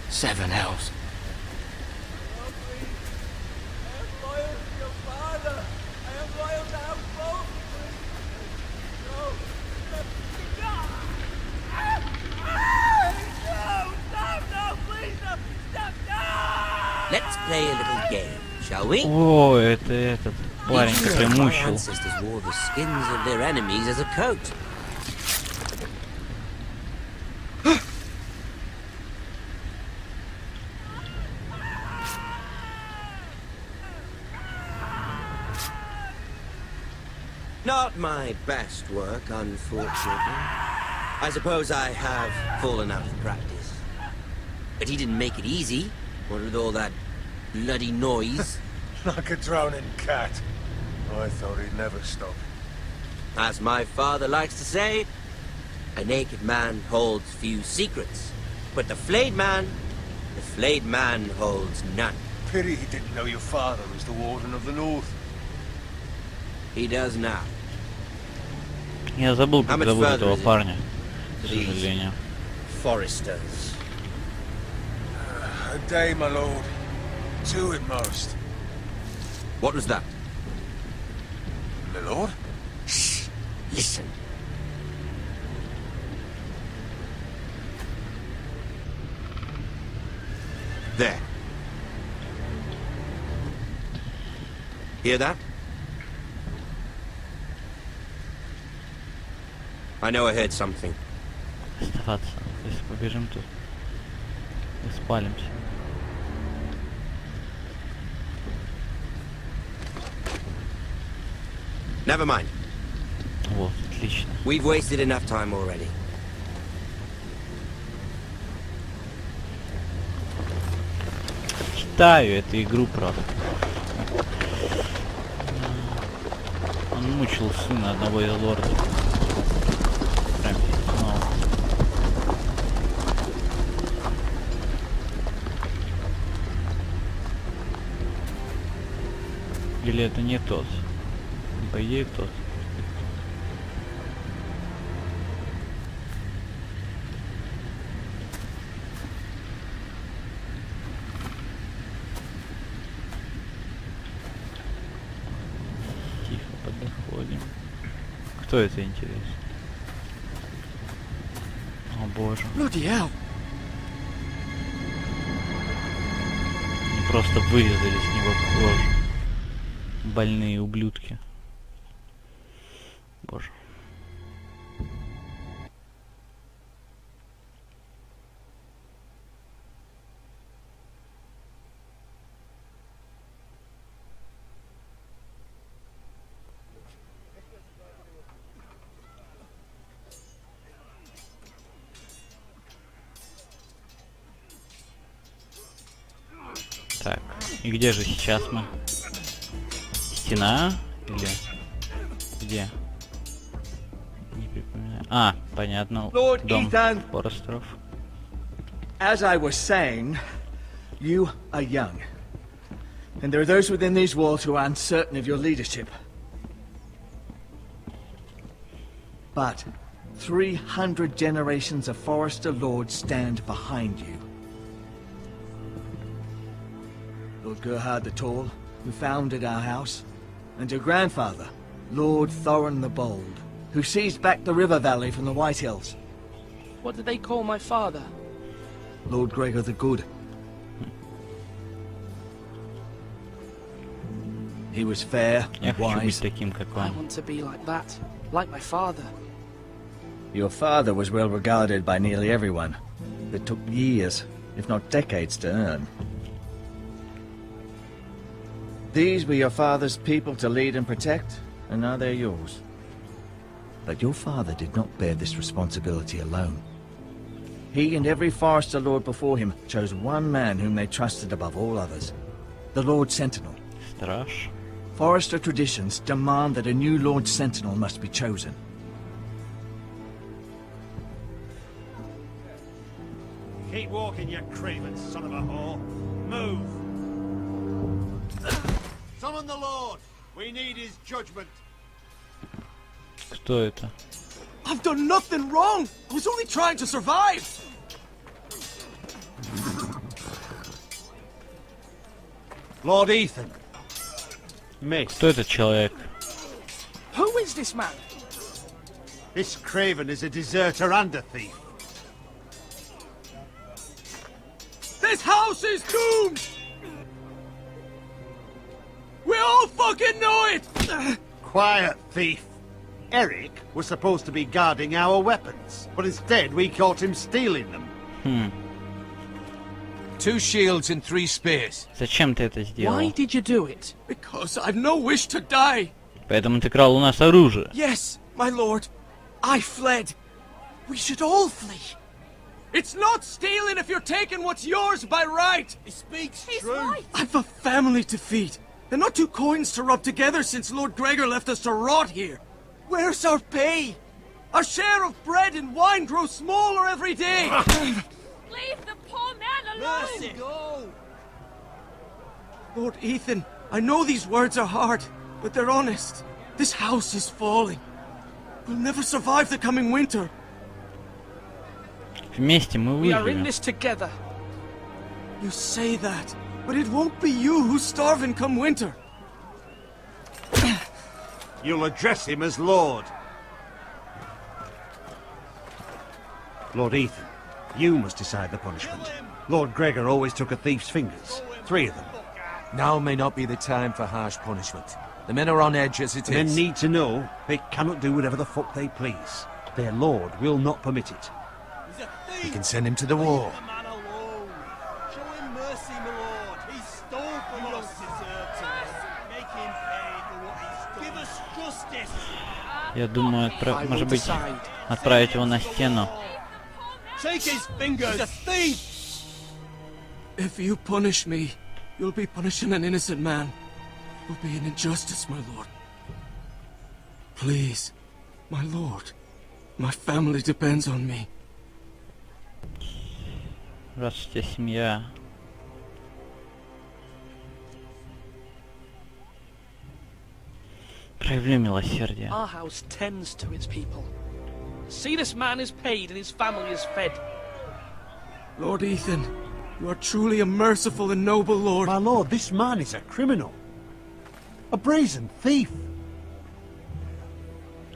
Speaker 2: Seven hells.
Speaker 14: Let's play a little game, shall we?
Speaker 1: О, это этот парень, который
Speaker 14: My
Speaker 1: мучил.
Speaker 14: ancestors wore the skins of their enemies as a coat. Not my best work, unfortunately. I suppose I have fallen out of practice. But he didn't make it easy, what with all that bloody noise.
Speaker 13: Like a drowning cat. I thought he'd never stop.
Speaker 14: As my father likes to say, a naked man holds few secrets. But the flayed man holds none.
Speaker 13: Pity he didn't know your father was the Warden of the North.
Speaker 14: He does now.
Speaker 1: Я забыл, как зовут этого парня, к
Speaker 14: These
Speaker 1: сожалению.
Speaker 14: foresters.
Speaker 13: A day, my lord. 2 at most.
Speaker 14: What was that?
Speaker 13: My lord?
Speaker 14: Shh! Listen. There. Hear that? I know I heard something.
Speaker 1: Оставаться. Если побежим тут, мы спалимся.
Speaker 14: Never mind.
Speaker 1: Вот, отлично.
Speaker 14: We've wasted enough time already.
Speaker 1: Читаю эту игру просто. Он мучил сына одного из лордов. Прям снова. Или это не тот? По идее тот. Тихо подходим. Кто это, интересно? О боже.
Speaker 6: Bloody hell.
Speaker 1: Они просто вырезали с него кожу. Больные ублюдки. Боже. Так, и где же сейчас мы? Стена? Или где? Не припоминаю. А, понятно.
Speaker 15: Lord
Speaker 1: Дом
Speaker 15: Ethan.
Speaker 1: Форестеров.
Speaker 15: As I was saying, you are young. And there are those within these walls who are uncertain of your leadership. But 300 generations of Forester Lords stand behind you. Lord Gerhard the Tall, who founded our house, and your grandfather, Lord Thorin the Bold, who seized back the river valley from the White Hills.
Speaker 4: What did they call my father?
Speaker 15: Lord Gregor the Good. He was fair
Speaker 1: Я
Speaker 15: and
Speaker 1: хочу быть
Speaker 15: wise.
Speaker 1: таким, как
Speaker 4: I
Speaker 1: он.
Speaker 4: want to be like that, like my father.
Speaker 15: Your father was well regarded by nearly everyone. It took years, if not decades, to earn. These were your father's people to lead and protect, and now they're yours. But your father did not bear this responsibility alone. He and every Forester Lord before him chose one man whom they trusted above all others. The Lord Sentinel.
Speaker 1: Страж.
Speaker 15: Forester traditions demand that a new Lord Sentinel must be chosen.
Speaker 3: Keep walking, you craven son of a whore. Move! Summon the Lord! We need his judgment.
Speaker 1: Кто это?
Speaker 6: I've done nothing wrong. I was only trying to survive.
Speaker 3: Lord Ethan. Miss.
Speaker 1: Кто этот человек?
Speaker 6: Who is this man?
Speaker 3: This craven is a deserter and a thief.
Speaker 6: This house is doomed. We all fucking know it.
Speaker 3: Quiet, thief. Eric was supposed to be guarding our weapons, but instead we caught him stealing them.
Speaker 2: 2 shields and 3 spears.
Speaker 1: Зачем ты это сделал?
Speaker 6: Why did you do it? Because I've no wish to die.
Speaker 1: Поэтому ты крал у нас оружие.
Speaker 9: Yes, my lord. I fled. We should all flee.
Speaker 6: It's not stealing if you're taking what's yours by right!
Speaker 13: He speaks
Speaker 8: He's
Speaker 13: true.
Speaker 8: right.
Speaker 9: I've a family to feed, and not two coins to rub together since Lord Gregor left us to rot here. Where's our pay? Our share of bread and wine grows smaller every day.
Speaker 8: Leave the poor man alone!
Speaker 13: Mercy. Go.
Speaker 9: Lord Ethan, I know these words are hard, but they're honest. This house is falling. We'll never survive the coming winter.
Speaker 1: Вместе мы
Speaker 4: We are in
Speaker 1: выживем.
Speaker 4: this together.
Speaker 9: You say that, but it won't be you who's starving come winter.
Speaker 3: You'll address him as Lord. Lord Ethan, you must decide the punishment. Lord Gregor always took a thief's fingers. 3 of them.
Speaker 2: Now may not be the time for harsh punishment. The men are on edge as it
Speaker 3: The men
Speaker 2: is.
Speaker 3: need to know they cannot do whatever the fuck they please. Their lord will not permit it.
Speaker 13: He's a thief.
Speaker 2: We can send him to the war.
Speaker 13: Leave the man alone. Show him mercy, my lord. He stole from us. Deserve to make him pay for what he stole. Give us justice.
Speaker 1: Я думаю, может быть, отправить его на стену.
Speaker 13: Shake his fingers. He's a thief.
Speaker 9: If you punish me, you'll be punishing an innocent man. It will be an injustice, my lord. Please, my lord. My family depends on me.
Speaker 1: Раз у тебя семья. Проявлю милосердие.
Speaker 4: Our house tends to its people. See, this man is paid and his family is fed.
Speaker 9: Lord Ethan, you are truly a merciful and noble lord.
Speaker 3: My lord, this man is a criminal. A brazen thief.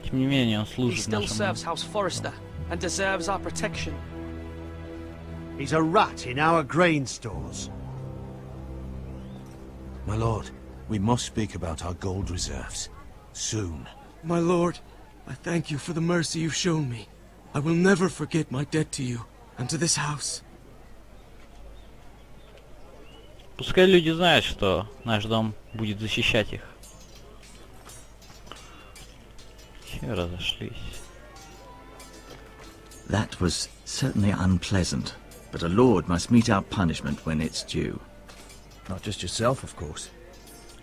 Speaker 1: Тем не менее, он
Speaker 4: He
Speaker 1: служит
Speaker 4: still serves
Speaker 1: нашему.
Speaker 4: House Forrester and deserves our protection.
Speaker 3: He's a rat in our grain stores.
Speaker 2: My lord, we must speak about our gold reserves. Soon.
Speaker 9: My lord, I thank you for the mercy you've shown me. I will never forget my debt to you and to this house.
Speaker 1: Пускай люди знают, что наш дом будет защищать их. Все разошлись.
Speaker 15: That was certainly unpleasant, but a lord must mete out punishment when it's due. Not just yourself, of course.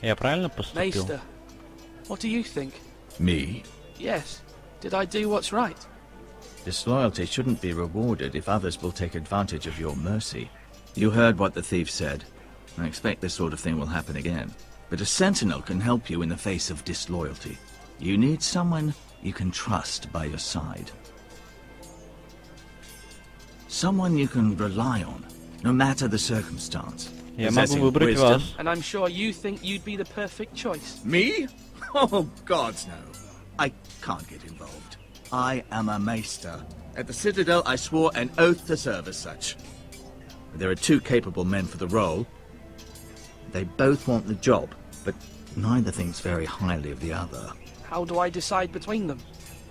Speaker 1: Я правильно поступил?
Speaker 4: Maester, what do you think?
Speaker 15: Me?
Speaker 4: Yes. Did I do what's right?
Speaker 15: Disloyalty shouldn't be rewarded if others will take advantage of your mercy. You heard what the thief said. I expect this sort of thing will happen again. But a sentinel can help you in the face of disloyalty. You need someone you can trust by your side. Someone you can rely on, no matter the circumstance.
Speaker 1: Я могу выбрать вас.
Speaker 4: And I'm sure you think you'd be the perfect choice.
Speaker 15: Me? Oh, gods no. I can't get involved. I am a maester. At the Citadel, I swore an oath to serve as such. There are 2 capable men for the role. They both want the job, but neither thinks very highly of the other.
Speaker 4: How do I decide between them?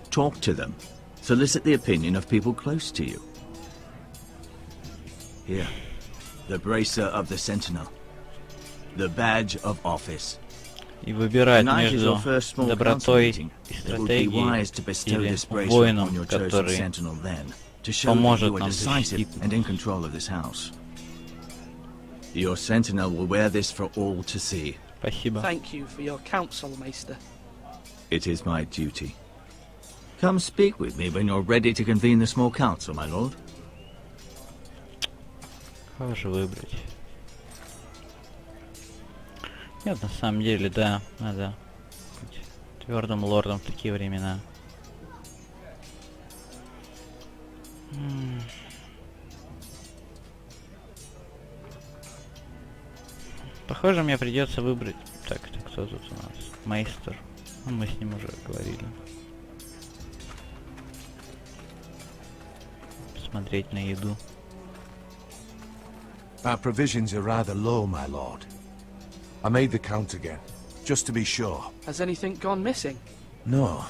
Speaker 15: Talk to them. Solicit the opinion of people close to you. Here. The bracer of the sentinel. The badge of office.
Speaker 1: И выбирать
Speaker 15: Tonight is
Speaker 1: между
Speaker 15: your first small council
Speaker 1: добротой
Speaker 15: meeting.
Speaker 1: и
Speaker 15: It would be wise to
Speaker 1: стратегией
Speaker 15: bestow
Speaker 1: или
Speaker 15: this bracer on
Speaker 1: воином,
Speaker 15: your chosen
Speaker 1: который
Speaker 15: sentinel then, to show that
Speaker 1: поможет
Speaker 15: you are
Speaker 1: нам
Speaker 15: decisive
Speaker 1: защитить.
Speaker 15: and in control of this house. Your sentinel will wear this for all to see.
Speaker 1: Спасибо.
Speaker 4: Thank you for your counsel, Maester.
Speaker 15: It is my duty. Come speak with me when you're ready to convene the small council, my lord.
Speaker 1: Кого же выбрать? Нет, на самом деле, да, надо быть твердым лордом в такие времена. Похоже, мне придется выбрать. Так, это кто тут у нас? Мейстер. Ну, мы с ним уже говорили. Посмотреть на еду.
Speaker 2: Our provisions are rather low, my lord. I made the count again, just to be sure.
Speaker 4: Has anything gone missing?
Speaker 2: No,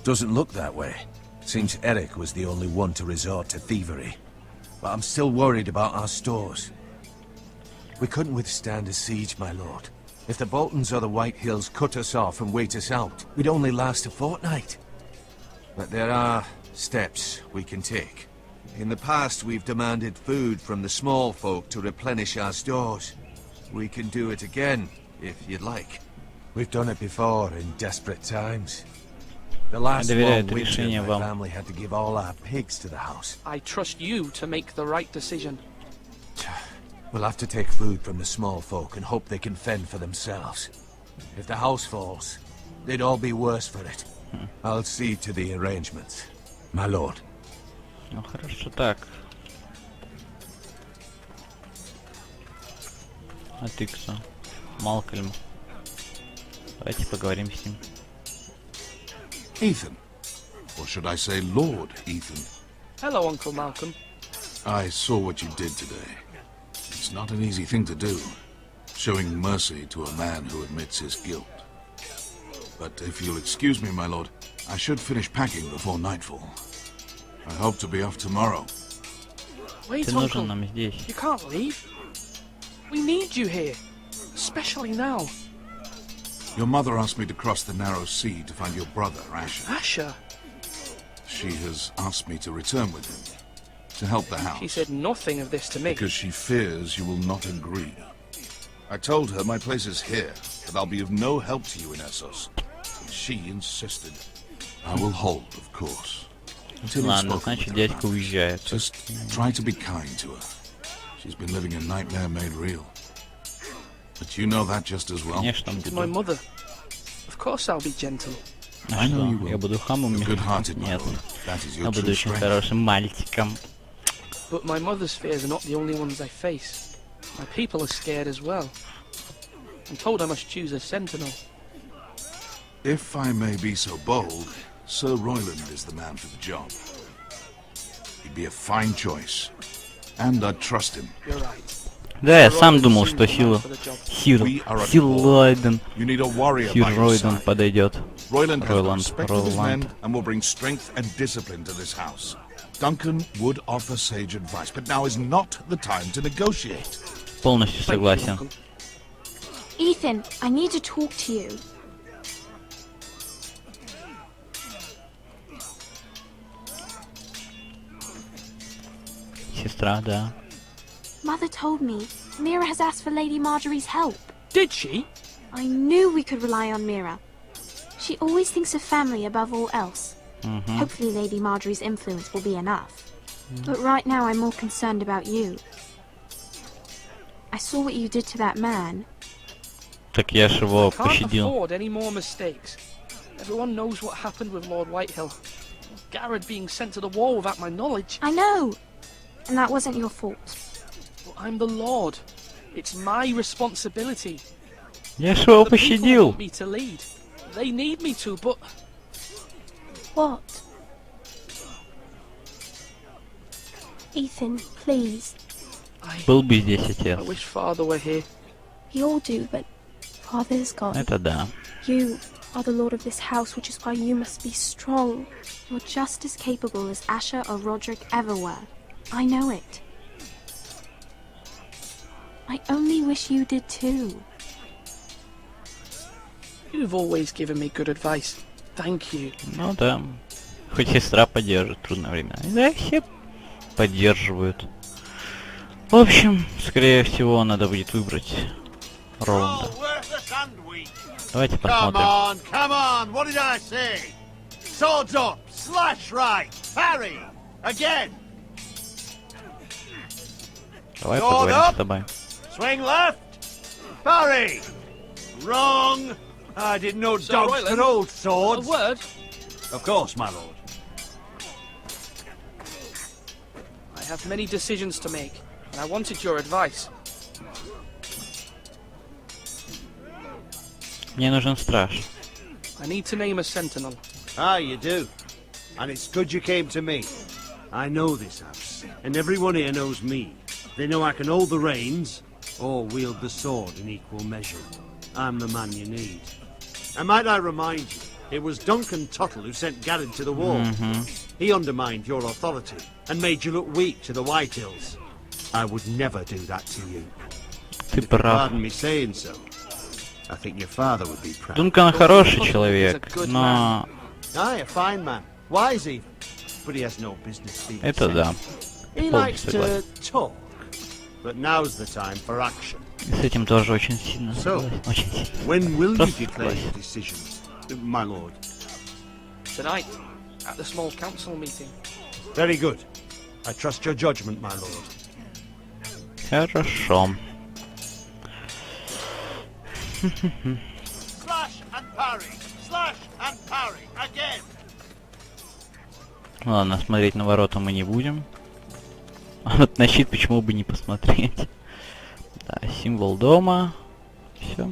Speaker 2: doesn't look that way. Seems Eric was the only one to resort to thievery. But I'm still worried about our stores. We couldn't withstand a siege, my lord. If the Boltons or the White Hills cut us off and wait us out, we'd only last a fortnight. But there are steps we can take. In the past, we've demanded food from the small folk to replenish our stores. We can do it again, if you'd like. We've done it before in desperate times. The last long winter, my family had to give all our pigs to the house.
Speaker 4: I trust you to make the right decision.
Speaker 2: We'll have to take food from the small folk and hope they can fend for themselves. If the house falls, they'd all be worse for it. I'll see to the arrangements, my lord.
Speaker 1: Ну хорошо так. А ты кто? Малкольм. Давайте поговорим с ним.
Speaker 16: Ethan. Or should I say Lord Ethan?
Speaker 4: Hello, Uncle Malcolm.
Speaker 16: I saw what you did today. It's not an easy thing to do, showing mercy to a man who admits his guilt. But if you'll excuse me, my lord, I should finish packing before nightfall. I hope to be off tomorrow.
Speaker 4: Wait, Uncle. You can't leave. We need you here, especially now.
Speaker 16: Your mother asked me to cross the narrow sea to find your brother, Asher.
Speaker 4: Asher?
Speaker 16: She has asked me to return with him, to help the house.
Speaker 4: She said nothing of this to me.
Speaker 16: Because she fears you will not agree. I told her my place is here, that I'll be of no help to you in Essos. But she insisted. I will hold, of course. Until you've spoken with her. Just try to be kind to her. She's been living a nightmare made real. But you know that just as well.
Speaker 4: It's my mother. Of course I'll be gentle.
Speaker 1: А что, я буду хамом? Нет, я буду очень хорошим мальчиком.
Speaker 4: But my mother's fears are not the only ones I face. My people are scared as well. I'm told I must choose a sentinel.
Speaker 16: If I may be so bold, Sir Royland is the man for the job. He'd be a fine choice. And I'd trust him.
Speaker 4: You're right.
Speaker 1: Да, я сам думал, что Сир Ройден подойдет.
Speaker 16: Royland has the respect of his men and will bring strength and discipline to this house. Duncan would offer sage advice, but now is not the time to negotiate.
Speaker 1: Полностью согласен.
Speaker 8: Ethan, I need to talk to you.
Speaker 1: Сестра, да.
Speaker 8: Mother told me Mira has asked for Lady Marjorie's help.
Speaker 4: Did she?
Speaker 8: I knew we could rely on Mira. She always thinks of family above all else. Hopefully Lady Marjorie's influence will be enough. But right now I'm more concerned about you. I saw what you did to that man.
Speaker 1: Так я ж его
Speaker 4: I can't
Speaker 1: пощадил.
Speaker 4: afford any more mistakes. Everyone knows what happened with Lord Whitehill. Garrett being sent to the war without my knowledge.
Speaker 8: I know. And that wasn't your fault.
Speaker 4: But I'm the Lord. It's my responsibility.
Speaker 1: Я ж его
Speaker 4: The people
Speaker 1: пощадил.
Speaker 4: want me to lead. They need me to, but
Speaker 8: What? Ethan, please.
Speaker 1: Был бы здесь
Speaker 4: I
Speaker 1: отец.
Speaker 4: wish Father were here.
Speaker 8: We all do, but Father's gone.
Speaker 1: Это да.
Speaker 8: You are the lord of this house, which is why you must be strong. You're just as capable as Asher or Roderick ever were. I know it. I only wish you did too.
Speaker 4: You've always given me good advice. Thank you.
Speaker 1: Ну да. Хоть сестра поддержит в трудное время. Да, все поддерживают. В общем, скорее всего, надо будет выбрать Роланда. Давайте посмотрим.
Speaker 3: Come on, what did I say? Swords up, slash right, parry, again.
Speaker 1: Давай поговорим с тобой.
Speaker 3: Swing left, parry. Wrong. I didn't know dogs could hold swords.
Speaker 4: A word?
Speaker 3: Of course, my lord.
Speaker 4: I have many decisions to make, and I wanted your advice.
Speaker 1: Мне нужен страж.
Speaker 4: I need to name a sentinel.
Speaker 3: Ah, you do. And it's good you came to me. I know this house, and everyone here knows me. They know I can hold the reins, or wield the sword in equal measure. I'm the man you need. And might I remind you, it was Duncan Tuttle who sent Garrett to the war. He undermined your authority, and made you look weak to the Whitehills. I would never do that to you.
Speaker 1: Ты
Speaker 3: If you
Speaker 1: прав.
Speaker 3: pardon me saying so. I think your father would be proud.
Speaker 1: Дункан хороший человек, но...
Speaker 3: Aye, a fine man. Wise even. But he has no business being
Speaker 1: Это да.
Speaker 3: He
Speaker 1: Полностью
Speaker 3: likes to
Speaker 1: согласен.
Speaker 3: talk. But now's the time for action.
Speaker 1: И с этим тоже очень сильно
Speaker 3: So,
Speaker 1: согласен. Очень сильно.
Speaker 3: when will you
Speaker 1: Просто
Speaker 3: declare
Speaker 1: согласен.
Speaker 3: your decision, my lord?
Speaker 4: Tonight, at the small council meeting.
Speaker 3: Very good. I trust your judgment, my lord.
Speaker 1: Хорошо.
Speaker 13: Slash and parry. Slash and parry. Again.
Speaker 1: Ладно, смотреть на ворота мы не будем. А вот на щит почему бы не посмотреть? Да, символ дома. Все.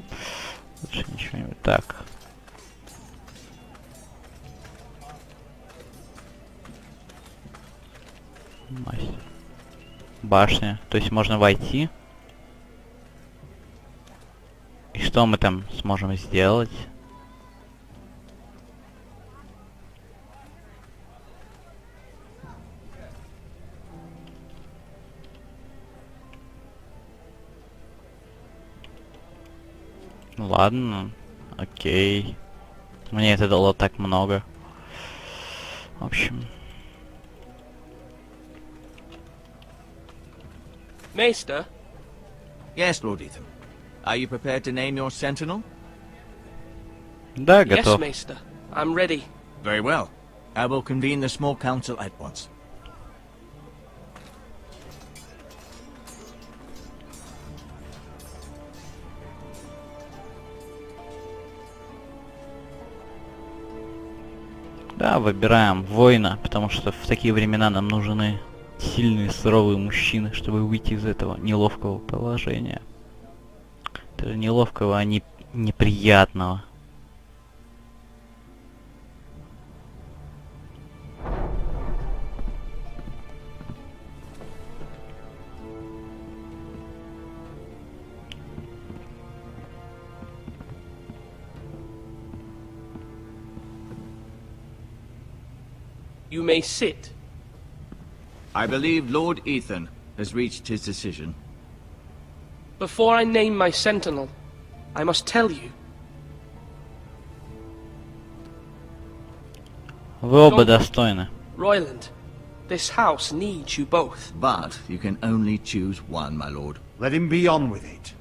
Speaker 1: Лучше ничего не... Так. Мастер. Башня. То есть можно войти. И что мы там сможем сделать? Ладно, окей. Мне это дало так много. В общем.
Speaker 4: Maester,
Speaker 15: Yes, Lord Ethan. Are you prepared to name your sentinel?
Speaker 1: Да,
Speaker 4: yes,
Speaker 1: готов.
Speaker 4: Maester. I'm ready.
Speaker 15: Very well. I will convene the small council at once.
Speaker 1: Да, выбираем воина, потому что в такие времена нам нужны сильные, суровые мужчины, чтобы выйти из этого неловкого положения. Даже неловкого, а не неприятного.
Speaker 4: You may sit.
Speaker 15: I believe Lord Ethan has reached his decision.
Speaker 4: Before I name my sentinel, I must tell you.
Speaker 1: Вы оба достойны.
Speaker 4: Royland, this house needs you both.
Speaker 15: But you can only choose one, my lord.
Speaker 3: Let him be on with it.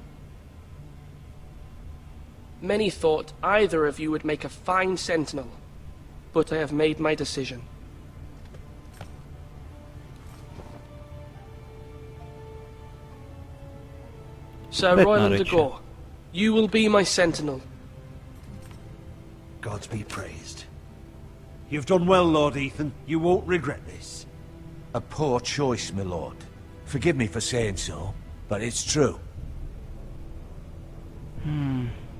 Speaker 4: Many thought either of you would make a fine sentinel, but I have made my decision. Sir
Speaker 1: Let
Speaker 4: Royland de
Speaker 1: Norwich.
Speaker 4: Gore, you will be my sentinel.
Speaker 3: Gods be praised. You've done well, Lord Ethan. You won't regret this.
Speaker 2: A poor choice, my lord. Forgive me for saying so, but it's true.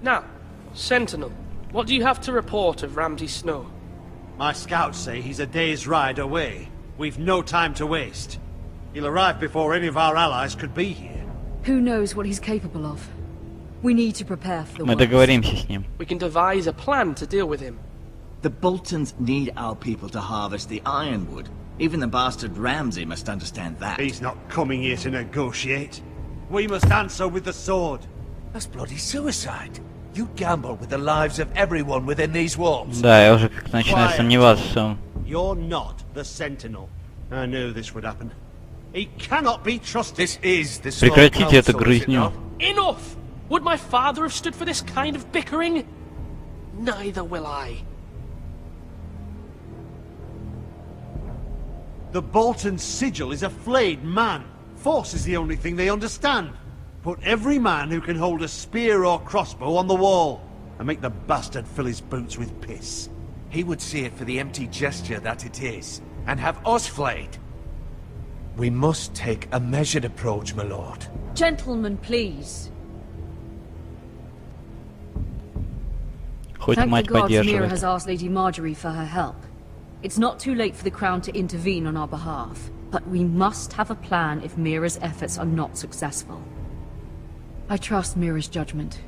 Speaker 4: Now, Sentinel, what do you have to report of Ramsay Snow?
Speaker 3: My scouts say he's a day's ride away. We've no time to waste. He'll arrive before any of our allies could be here.
Speaker 7: Who knows what he's capable of? We need to prepare for the
Speaker 1: Мы
Speaker 7: worst.
Speaker 1: договоримся с ним.
Speaker 4: We can devise a plan to deal with him.
Speaker 15: The Boltons need our people to harvest the ironwood. Even the bastard Ramsay must understand that.
Speaker 3: He's not coming here to negotiate. We must answer with the sword.
Speaker 2: That's bloody suicide. You gamble with the lives of everyone within these walls.
Speaker 1: Да, я уже как-то начинаю
Speaker 3: Quiet.
Speaker 1: сомневаться в своем.
Speaker 3: You're not the Sentinel. I knew this would happen. He cannot be trusted.
Speaker 2: This is the small
Speaker 1: Прекратите эту
Speaker 2: council, is it
Speaker 1: грызню.
Speaker 2: not?
Speaker 4: Enough! Would my father have stood for this kind of bickering? Neither will I.
Speaker 3: The Bolton sigil is a flayed man. Force is the only thing they understand. Put every man who can hold a spear or crossbow on the wall, and make the bastard fill his boots with piss.
Speaker 2: He would see it for the empty gesture that it is, and have us flayed. We must take a measured approach, my lord.
Speaker 7: Gentlemen, please.
Speaker 1: Хоть
Speaker 7: Thank the
Speaker 1: мать
Speaker 7: gods Mira
Speaker 1: поддерживает.
Speaker 7: has asked Lady Marjorie for her help. It's not too late for the Crown to intervene on our behalf, but we must have a plan if Mira's efforts are not successful. I trust Mira's judgment.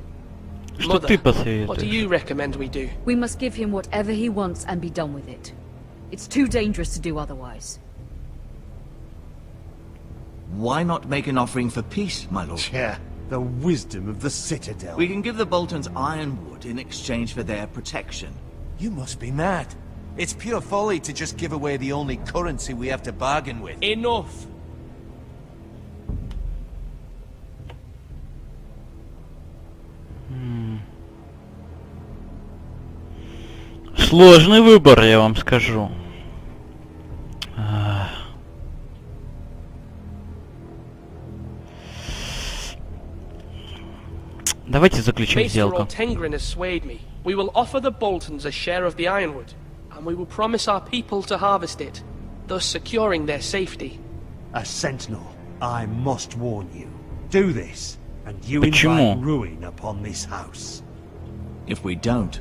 Speaker 1: Что
Speaker 4: Mother,
Speaker 1: ты
Speaker 4: what do
Speaker 1: посоветуешь?
Speaker 4: you recommend we do?
Speaker 7: We must give him whatever he wants and be done with it. It's too dangerous to do otherwise.
Speaker 15: Why not make an offering for peace, my lord?
Speaker 3: Yeah, The wisdom of the Citadel.
Speaker 15: We can give the Boltons ironwood in exchange for their protection.
Speaker 2: You must be mad. It's pure folly to just give away the only currency we have to bargain with.
Speaker 13: Enough!
Speaker 1: Сложный выбор, я вам скажу. Давайте заключим
Speaker 4: Maester
Speaker 1: сделку.
Speaker 4: Ortengrin has swayed me. We will offer the Boltons a share of the ironwood, and we will promise our people to harvest it, thus securing their safety.
Speaker 3: A sentinel, I must warn you. Do this, and you
Speaker 1: Почему?
Speaker 3: invite ruin upon this house.
Speaker 15: If we don't,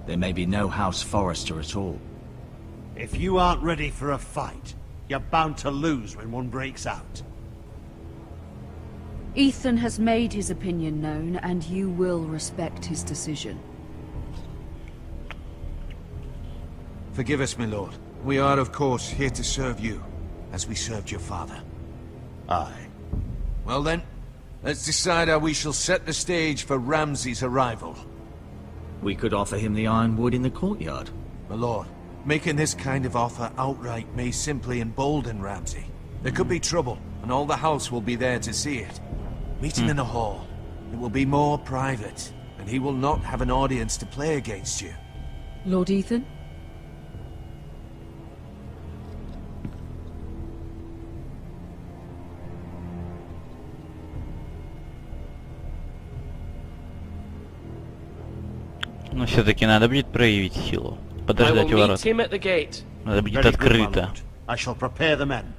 Speaker 15: there may be no House Forrester at all.
Speaker 3: If you aren't ready for a fight, you're bound to lose when one breaks out.
Speaker 7: Ethan has made his opinion known, and you will respect his decision.
Speaker 2: Forgive us, my lord. We are, of course, here to serve you, as we served your father.
Speaker 3: Aye.
Speaker 2: Well then, let's decide how we shall set the stage for Ramsay's arrival.
Speaker 15: We could offer him the ironwood in the courtyard.
Speaker 2: My lord, making this kind of offer outright may simply embolden Ramsay. There could be trouble, and all the house will be there to see it. Meet him in the hall. It will be more private, and he will not have an audience to play against you.
Speaker 7: Lord Ethan?
Speaker 1: Но все-таки надо будет проявить силу.
Speaker 4: I will
Speaker 1: Подождать у
Speaker 4: meet
Speaker 1: ворот.
Speaker 4: him at the gate.
Speaker 1: Надо будет
Speaker 3: Very good, my
Speaker 1: открыто.
Speaker 3: lord. I shall prepare the men.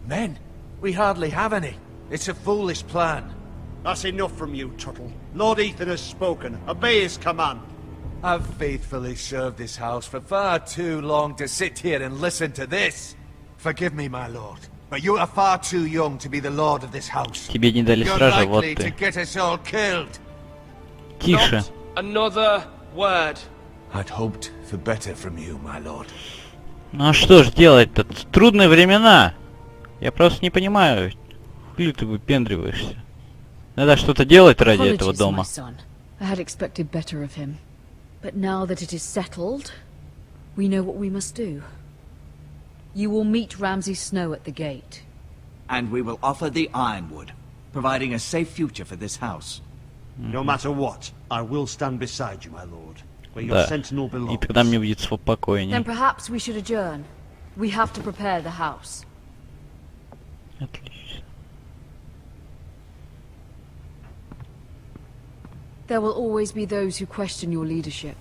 Speaker 2: Men? We hardly have any. It's a foolish plan.
Speaker 3: That's enough from you, Tuttle. Lord Ethan has spoken. Obey his command.
Speaker 2: I've faithfully served this house for far too long to sit here and listen to this. Forgive me, my lord, but you are far too young to be the lord of this house.
Speaker 1: Тебе не дали
Speaker 2: You're
Speaker 1: стража, вот
Speaker 2: likely to
Speaker 1: ты.
Speaker 2: get us all killed.
Speaker 1: Тише.
Speaker 4: Another word.
Speaker 2: I'd hoped for better from you, my lord.
Speaker 1: Ну а что ж делать-то? Трудные времена. Я просто не понимаю. Хули ты выпендриваешься? Надо что-то делать ради этого
Speaker 7: Apologies,
Speaker 1: дома.
Speaker 7: my son. I had expected better of him. But now that it is settled, we know what we must do. You will meet Ramsay Snow at the gate.
Speaker 15: And we will offer the ironwood, providing a safe future for this house.
Speaker 3: No matter what, I will stand beside you, my lord, where your
Speaker 1: Да.
Speaker 3: sentinel
Speaker 1: И
Speaker 3: belongs.
Speaker 1: тогда мне будет
Speaker 7: Then
Speaker 1: спокойней.
Speaker 7: perhaps we should adjourn. We have to prepare the house.
Speaker 1: Отлично.
Speaker 7: There will always be those who question your leadership,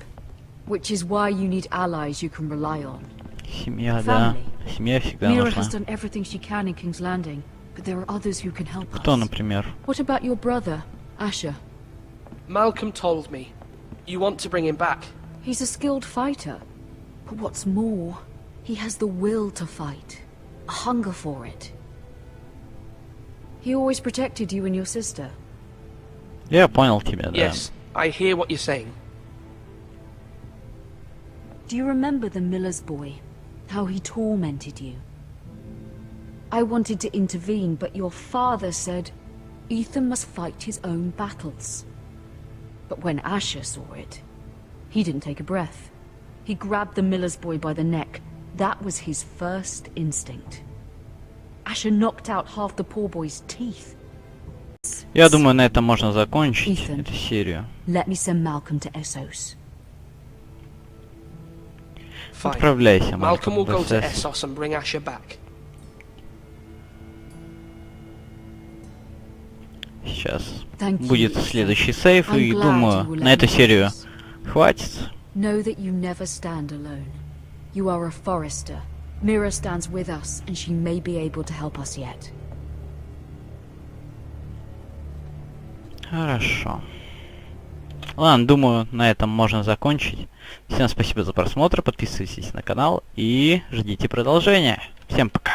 Speaker 7: which is why you need allies you can rely on.
Speaker 1: Семья, да.
Speaker 7: Family.
Speaker 1: Семья всегда
Speaker 7: Mira has
Speaker 1: нужна.
Speaker 7: done everything she can in King's Landing, but there are others who can help
Speaker 1: Кто,
Speaker 7: us.
Speaker 1: например?
Speaker 7: What about your brother, Asher?
Speaker 4: Malcolm told me. You want to bring him back.
Speaker 7: He's a skilled fighter. But what's more, he has the will to fight. A hunger for it. He always protected you and your sister.
Speaker 1: Я понял тебя, да.
Speaker 4: Yes, I hear what you're saying.
Speaker 7: Do you remember the miller's boy? How he tormented you? I wanted to intervene, but your father said Ethan must fight his own battles. But when Asher saw it, he didn't take a breath. He grabbed the miller's boy by the neck. That was his first instinct. Asher knocked out half the poor boy's teeth.
Speaker 1: Я думаю, на этом можно закончить
Speaker 7: Ethan.
Speaker 1: эту серию.
Speaker 7: Let me send Malcolm to Essos.
Speaker 4: Fine.
Speaker 1: Отправляйся,
Speaker 4: Malcolm will go to
Speaker 1: Essos.
Speaker 4: Essos and bring Asher back.
Speaker 1: Сейчас
Speaker 7: Thank you,
Speaker 1: будет
Speaker 7: Ethan.
Speaker 1: следующий сейф,
Speaker 7: I'm
Speaker 1: и
Speaker 7: glad
Speaker 1: думаю,
Speaker 7: you will
Speaker 1: на
Speaker 7: let
Speaker 1: эту
Speaker 7: me do
Speaker 1: серию
Speaker 7: this.
Speaker 1: хватит.
Speaker 7: Know that you never stand alone. You are a forester. Mira stands with us, and she may be able to help us yet.
Speaker 1: Хорошо. Ладно, думаю, на этом можно закончить. Всем спасибо за просмотр, подписывайтесь на канал и ждите продолжения. Всем пока.